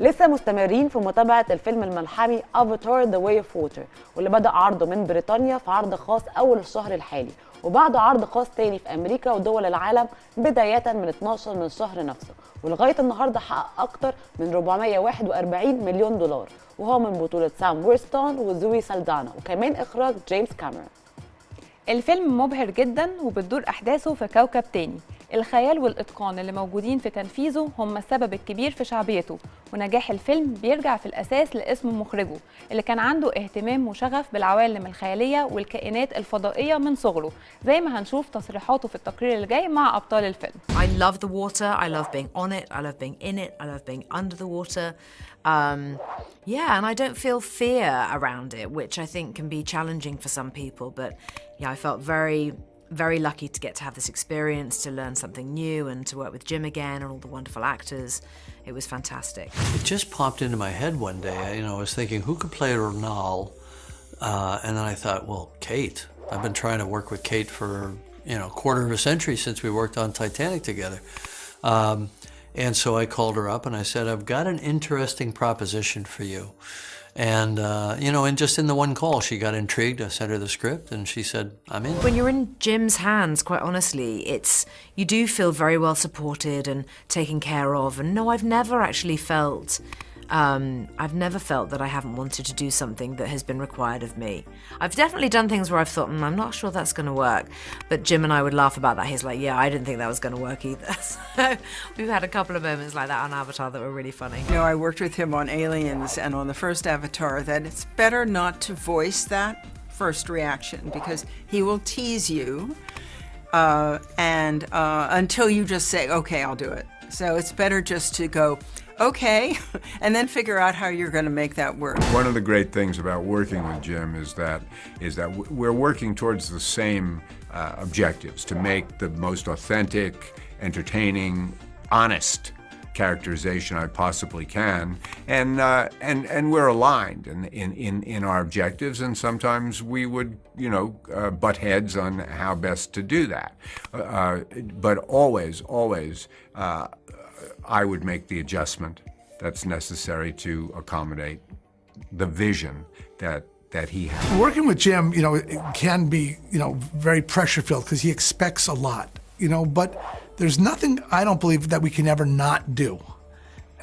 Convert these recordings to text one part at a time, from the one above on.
لسه مستمرين في متابعة الفيلم الملحمي أفاتار ذا واي اوف ووتر، واللي بدأ عرضه من بريطانيا في عرض خاص أول الشهر الحالي، وبعده عرض خاص تاني في أمريكا ودول العالم بداية من 12 من الشهر نفسه، ولغاية النهاردة حقق أكتر من 441 مليون دولار، وهو من بطولة سام ويرستون وزوي سالدانا، وكمان إخراج جيمس كاميرون. الفيلم مبهر جدا وبتدور أحداثه في كوكب تاني. الخيال والإتقان اللي موجودين في تنفيذه هم السبب الكبير في شعبيته، ونجاح الفيلم بيرجع في الأساس لاسم مخرجه اللي كان عنده اهتمام وشغف بالعوالم الخيالية والكائنات الفضائية من صغره، زي ما هنشوف تصريحاته في التقرير اللي جاي مع أبطال الفيلم. I love the water, I love being on it, I love being in it, I love being under the water. Yeah, and I don't feel fear around it, which I think can be challenging for some people, but yeah, I felt very lucky to get to have this experience, to learn something new and to work with Jim again and all the wonderful actors. It was fantastic. It just popped into my head one day. I was thinking, who could play Ronal? And then I thought, well, Kate. I've been trying to work with Kate for, a quarter of a century since we worked on Titanic together. And so I called her up and I said, I've got an interesting proposition for you. And, and just in the one call, she got intrigued. I sent her the script and she said, I'm in. When you're in Jim's hands, quite honestly, you do feel very well supported and taken care of. And no, I've never felt that I haven't wanted to do something that has been required of me. I've definitely done things where I've thought, I'm not sure that's going to work. But Jim and I would laugh about that. He's like, yeah, I didn't think that was going to work either. So we've had a couple of moments like that on Avatar that were really funny. I worked with him on Aliens and on the first Avatar, that it's better not to voice that first reaction because he will tease you and until you just say, okay, I'll do it. So it's better just to go, okay, and then figure out how you're going to make that work. One of the great things about working with Jim is that we're working towards the same objectives, to make the most authentic, entertaining, honest characterization I possibly can, and we're aligned in our objectives, and sometimes we would butt heads on how best to do that, but always I would make the adjustment that's necessary to accommodate the vision that he has. Working with Jim, it can be, very pressure-filled because he expects a lot, but there's nothing I don't believe that we can ever not do.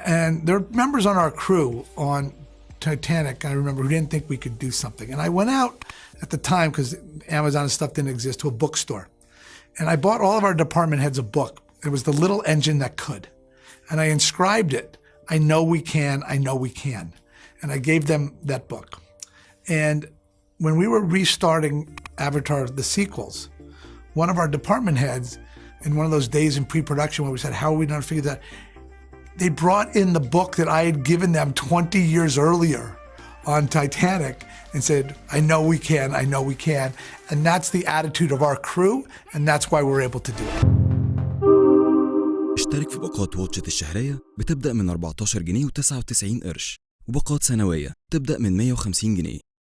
And there are members on our crew on Titanic, I remember, who didn't think we could do something. And I went out at the time, because Amazon and stuff didn't exist, to a bookstore. And I bought all of our department heads a book. It was the little engine that could. And I inscribed it, I know we can, I know we can. And I gave them that book. And when we were restarting Avatar, the sequels, one of our department heads, in one of those days in pre-production where we said, how are we going to figure that? They brought in the book that I had given them 20 years earlier on Titanic and said, I know we can, I know we can. And that's the attitude of our crew, and that's why we're able to do it. اشترك في باقات واتشت الشهرية بتبدأ من 14 جنيه و99 قرش، وباقات سنوية تبدأ من 150 جنيه.